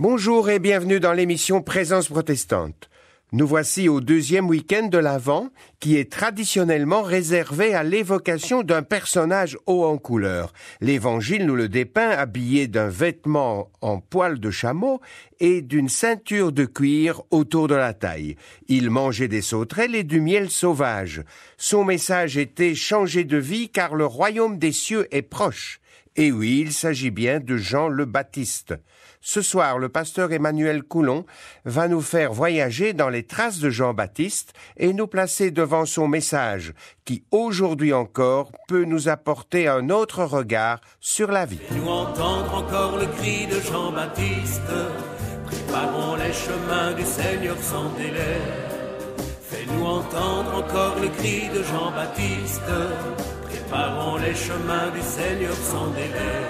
Bonjour et bienvenue dans l'émission Présence protestante. Nous voici au deuxième week-end de l'Avent, qui est traditionnellement réservé à l'évocation d'un personnage haut en couleur. L'Évangile nous le dépeint habillé d'un vêtement en poil de chameau et d'une ceinture de cuir autour de la taille. Il mangeait des sauterelles et du miel sauvage. Son message était « Changer de vie car le royaume des cieux est proche ». Et oui, il s'agit bien de Jean le Baptiste. Ce soir, le pasteur Emmanuel Coulon va nous faire voyager dans les traces de Jean-Baptiste et nous placer devant son message qui, aujourd'hui encore, peut nous apporter un autre regard sur la vie. Fais-nous entendre encore le cri de Jean-Baptiste, préparons les chemins du Seigneur sans délai. Fais-nous entendre encore le cri de Jean-Baptiste, préparons les chemins du Seigneur sans délai.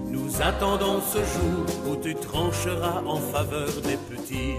Nous attendons ce jour où tu trancheras en faveur des petits.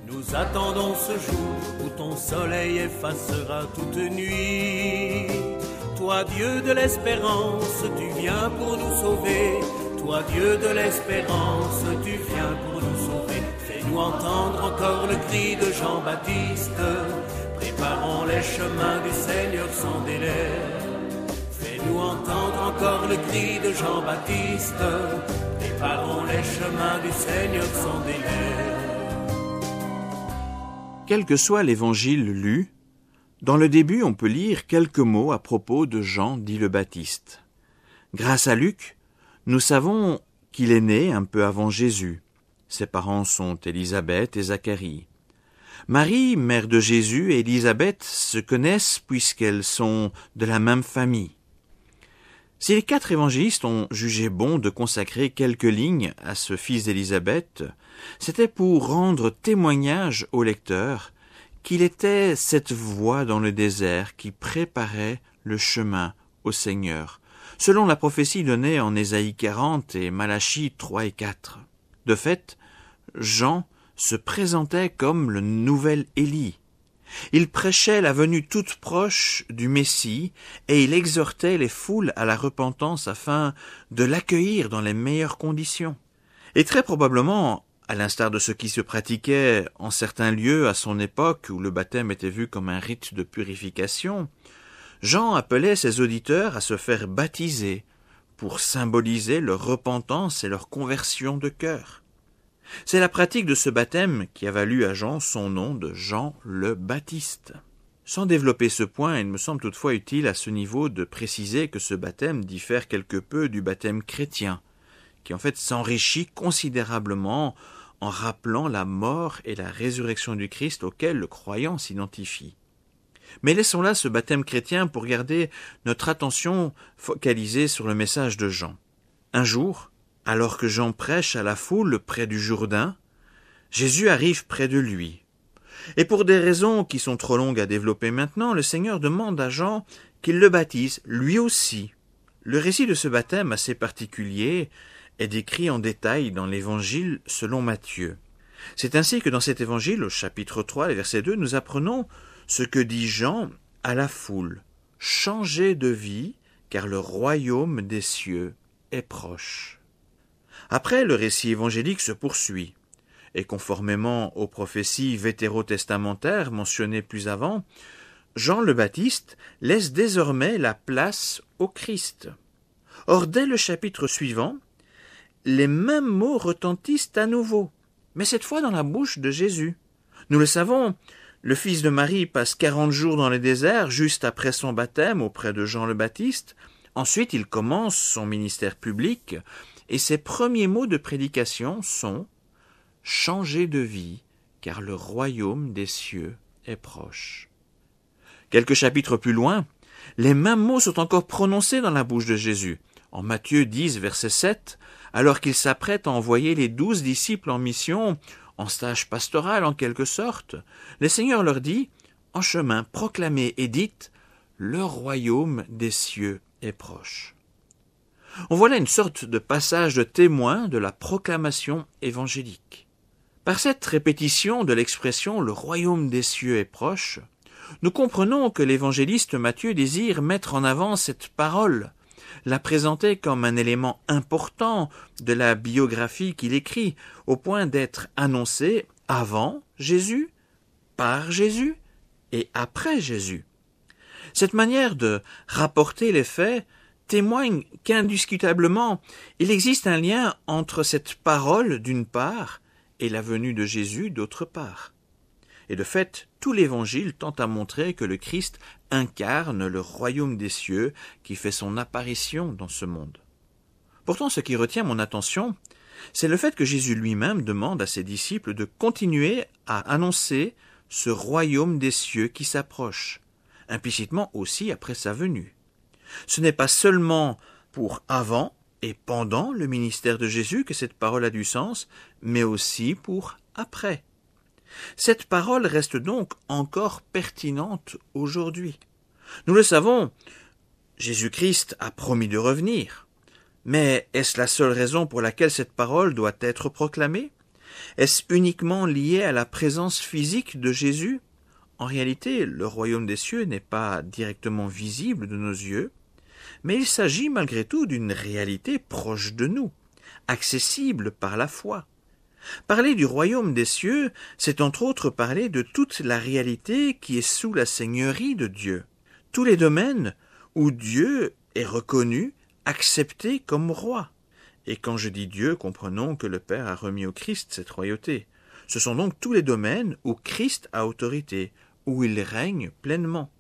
Nous attendons ce jour où ton soleil effacera toute nuit. Toi, Dieu de l'espérance, tu viens pour nous sauver. Toi, Dieu de l'espérance, tu viens pour nous sauver. Fais-nous entendre encore le cri de Jean-Baptiste. Préparons les chemins du Seigneur sans délai. Fais-nous entendre encore le cri de Jean-Baptiste. Préparons les chemins du Seigneur sans délai. Quel que soit l'évangile lu, dans le début on peut lire quelques mots à propos de Jean dit le Baptiste. Grâce à Luc, nous savons qu'il est né un peu avant Jésus. Ses parents sont Élisabeth et Zacharie. Marie, mère de Jésus, et Élisabeth se connaissent puisqu'elles sont de la même famille. Si les 4 évangélistes ont jugé bon de consacrer quelques lignes à ce fils d'Élisabeth, c'était pour rendre témoignage au lecteur qu'il était cette voix dans le désert qui préparait le chemin au Seigneur, selon la prophétie donnée en Ésaïe 40 et Malachie 3 et 4. De fait, Jean se présentait comme le nouvel Élie. Il prêchait la venue toute proche du Messie et il exhortait les foules à la repentance afin de l'accueillir dans les meilleures conditions. Et très probablement, à l'instar de ce qui se pratiquait en certains lieux à son époque où le baptême était vu comme un rite de purification, Jean appelait ses auditeurs à se faire baptiser pour symboliser leur repentance et leur conversion de cœur. C'est la pratique de ce baptême qui a valu à Jean son nom de Jean le Baptiste. Sans développer ce point, il me semble toutefois utile à ce niveau de préciser que ce baptême diffère quelque peu du baptême chrétien, qui en fait s'enrichit considérablement en rappelant la mort et la résurrection du Christ auquel le croyant s'identifie. Mais laissons là ce baptême chrétien pour garder notre attention focalisée sur le message de Jean. Un jour, alors que Jean prêche à la foule près du Jourdain, Jésus arrive près de lui. Et pour des raisons qui sont trop longues à développer maintenant, le Seigneur demande à Jean qu'il le baptise lui aussi. Le récit de ce baptême assez particulier est décrit en détail dans l'Évangile selon Matthieu. C'est ainsi que dans cet Évangile, au chapitre 3, le verset 2, nous apprenons ce que dit Jean à la foule. « Changez de vie, car le royaume des cieux est proche. » Après, le récit évangélique se poursuit, et conformément aux prophéties vétérotestamentaires mentionnées plus avant, Jean le Baptiste laisse désormais la place au Christ. Or, dès le chapitre suivant, les mêmes mots retentissent à nouveau, mais cette fois dans la bouche de Jésus. Nous le savons, le fils de Marie passe 40 jours dans le désert juste après son baptême auprès de Jean le Baptiste. Ensuite, il commence son ministère public, et ses premiers mots de prédication sont « Changez de vie, car le royaume des cieux est proche. » Quelques chapitres plus loin, les mêmes mots sont encore prononcés dans la bouche de Jésus. En Matthieu 10, verset 7, alors qu'il s'apprête à envoyer les 12 disciples en mission, en stage pastoral en quelque sorte, le Seigneur leur dit « En chemin, proclamez et dites « Le royaume des cieux est proche. » On voit là une sorte de passage de témoin de la proclamation évangélique. Par cette répétition de l'expression « le royaume des cieux est proche », nous comprenons que l'évangéliste Matthieu désire mettre en avant cette parole l'a présenté comme un élément important de la biographie qu'il écrit, au point d'être annoncé avant Jésus, par Jésus et après Jésus. Cette manière de rapporter les faits témoigne qu'indiscutablement, il existe un lien entre cette parole d'une part et la venue de Jésus d'autre part. Et de fait, tout l'Évangile tend à montrer que le Christ incarne le royaume des cieux qui fait son apparition dans ce monde. Pourtant, ce qui retient mon attention, c'est le fait que Jésus lui-même demande à ses disciples de continuer à annoncer ce royaume des cieux qui s'approche, implicitement aussi après sa venue. Ce n'est pas seulement pour avant et pendant le ministère de Jésus que cette parole a du sens, mais aussi pour après. Cette parole reste donc encore pertinente aujourd'hui. Nous le savons, Jésus-Christ a promis de revenir. Mais est-ce la seule raison pour laquelle cette parole doit être proclamée? Est-ce uniquement lié à la présence physique de Jésus? En réalité, le royaume des cieux n'est pas directement visible de nos yeux, mais il s'agit malgré tout d'une réalité proche de nous, accessible par la foi. Parler du royaume des cieux, c'est entre autres parler de toute la réalité qui est sous la seigneurie de Dieu, tous les domaines où Dieu est reconnu, accepté comme roi. Et quand je dis Dieu, comprenons que le Père a remis au Christ cette royauté. Ce sont donc tous les domaines où Christ a autorité, où il règne pleinement.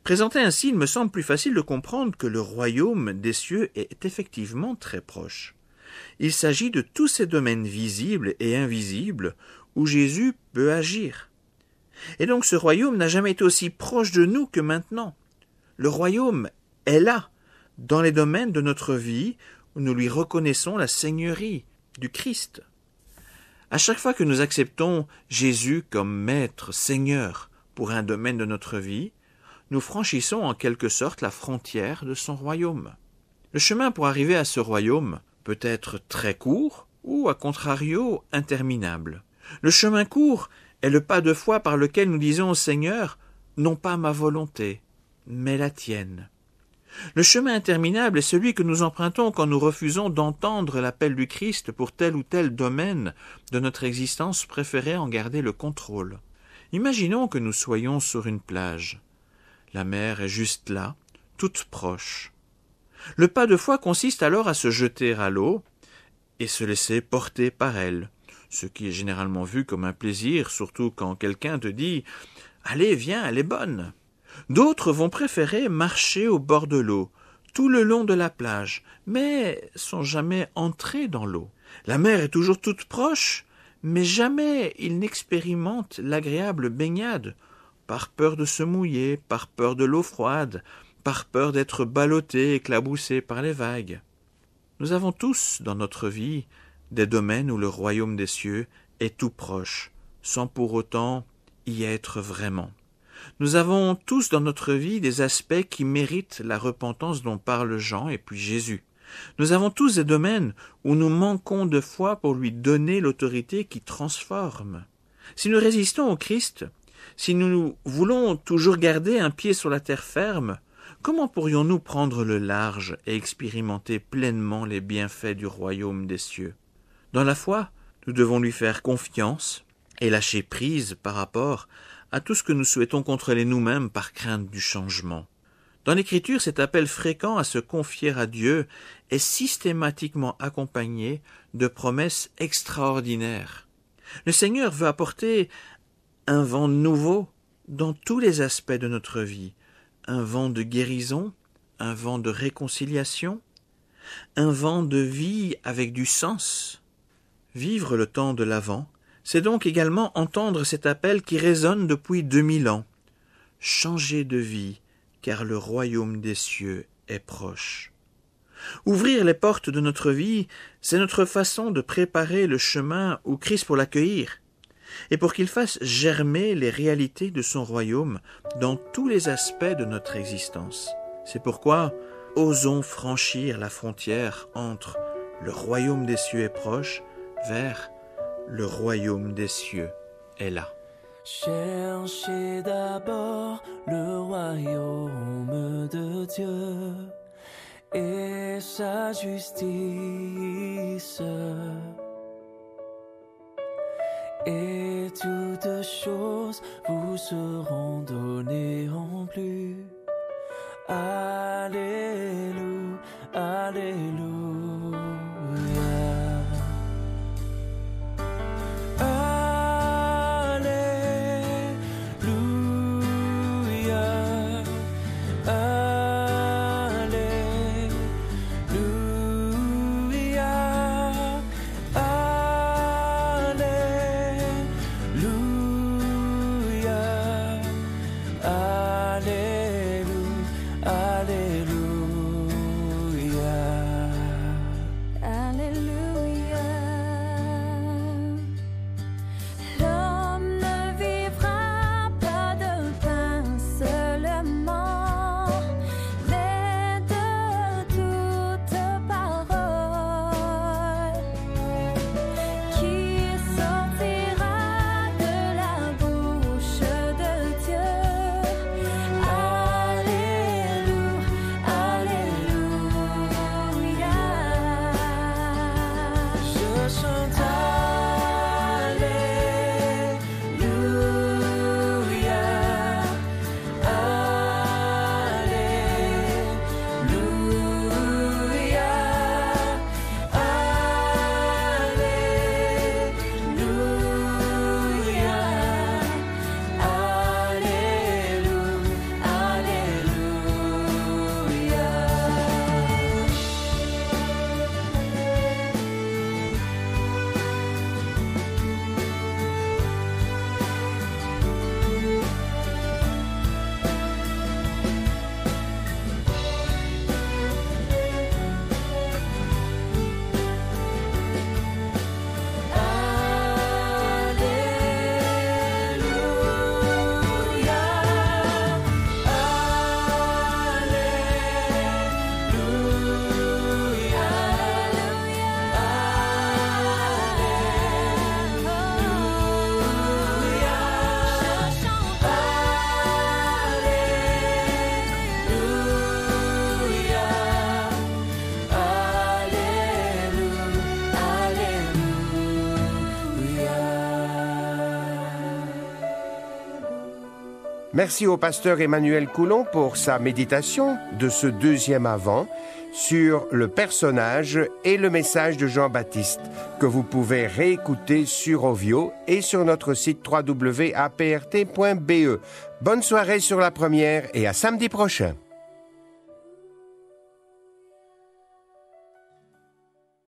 Présenté ainsi, il me semble plus facile de comprendre que le royaume des cieux est effectivement très proche. Il s'agit de tous ces domaines visibles et invisibles où Jésus peut agir. Et donc ce royaume n'a jamais été aussi proche de nous que maintenant. Le royaume est là, dans les domaines de notre vie où nous lui reconnaissons la seigneurie du Christ. À chaque fois que nous acceptons Jésus comme maître, seigneur pour un domaine de notre vie, nous franchissons en quelque sorte la frontière de son royaume. Le chemin pour arriver à ce royaume peut être très court ou, à contrario, interminable. Le chemin court est le pas de foi par lequel nous disons au Seigneur « non pas ma volonté, mais la tienne ». Le chemin interminable est celui que nous empruntons quand nous refusons d'entendre l'appel du Christ pour tel ou tel domaine de notre existence, préférée en garder le contrôle. Imaginons que nous soyons sur une plage. La mer est juste là, toute proche. Le pas de foi consiste alors à se jeter à l'eau et se laisser porter par elle, ce qui est généralement vu comme un plaisir, surtout quand quelqu'un te dit « Allez, viens, elle est bonne ». D'autres vont préférer marcher au bord de l'eau, tout le long de la plage, mais sont jamais entrés dans l'eau. La mer est toujours toute proche, mais jamais ils n'expérimentent l'agréable baignade, par peur de se mouiller, par peur de l'eau froide, par peur d'être ballottés, éclaboussés par les vagues. Nous avons tous, dans notre vie, des domaines où le royaume des cieux est tout proche, sans pour autant y être vraiment. Nous avons tous dans notre vie des aspects qui méritent la repentance dont parle Jean et puis Jésus. Nous avons tous des domaines où nous manquons de foi pour lui donner l'autorité qui transforme. Si nous résistons au Christ, si nous voulons toujours garder un pied sur la terre ferme, comment pourrions-nous prendre le large et expérimenter pleinement les bienfaits du royaume des cieux? Dans la foi, nous devons lui faire confiance et lâcher prise par rapport à tout ce que nous souhaitons contrôler nous-mêmes par crainte du changement. Dans l'Écriture, cet appel fréquent à se confier à Dieu est systématiquement accompagné de promesses extraordinaires. Le Seigneur veut apporter un vent nouveau dans tous les aspects de notre vie, un vent de guérison, un vent de réconciliation, un vent de vie avec du sens. Vivre le temps de l'Avent, c'est donc également entendre cet appel qui résonne depuis 2000 ans. Changer de vie, car le royaume des cieux est proche. Ouvrir les portes de notre vie, c'est notre façon de préparer le chemin au Christ pour l'accueillir, et pour qu'il fasse germer les réalités de son royaume dans tous les aspects de notre existence. C'est pourquoi osons franchir la frontière entre le royaume des cieux est proche vers le royaume des cieux est là. Cherchez d'abord le royaume de Dieu et sa justice. Et toutes choses vous seront données en plus. Alléluia, Alléluia. Merci au pasteur Emmanuel Coulon pour sa méditation de ce deuxième Avant sur le personnage et le message de Jean-Baptiste que vous pouvez réécouter sur Ovio et sur notre site www.aprt.be. Bonne soirée sur la première et à samedi prochain.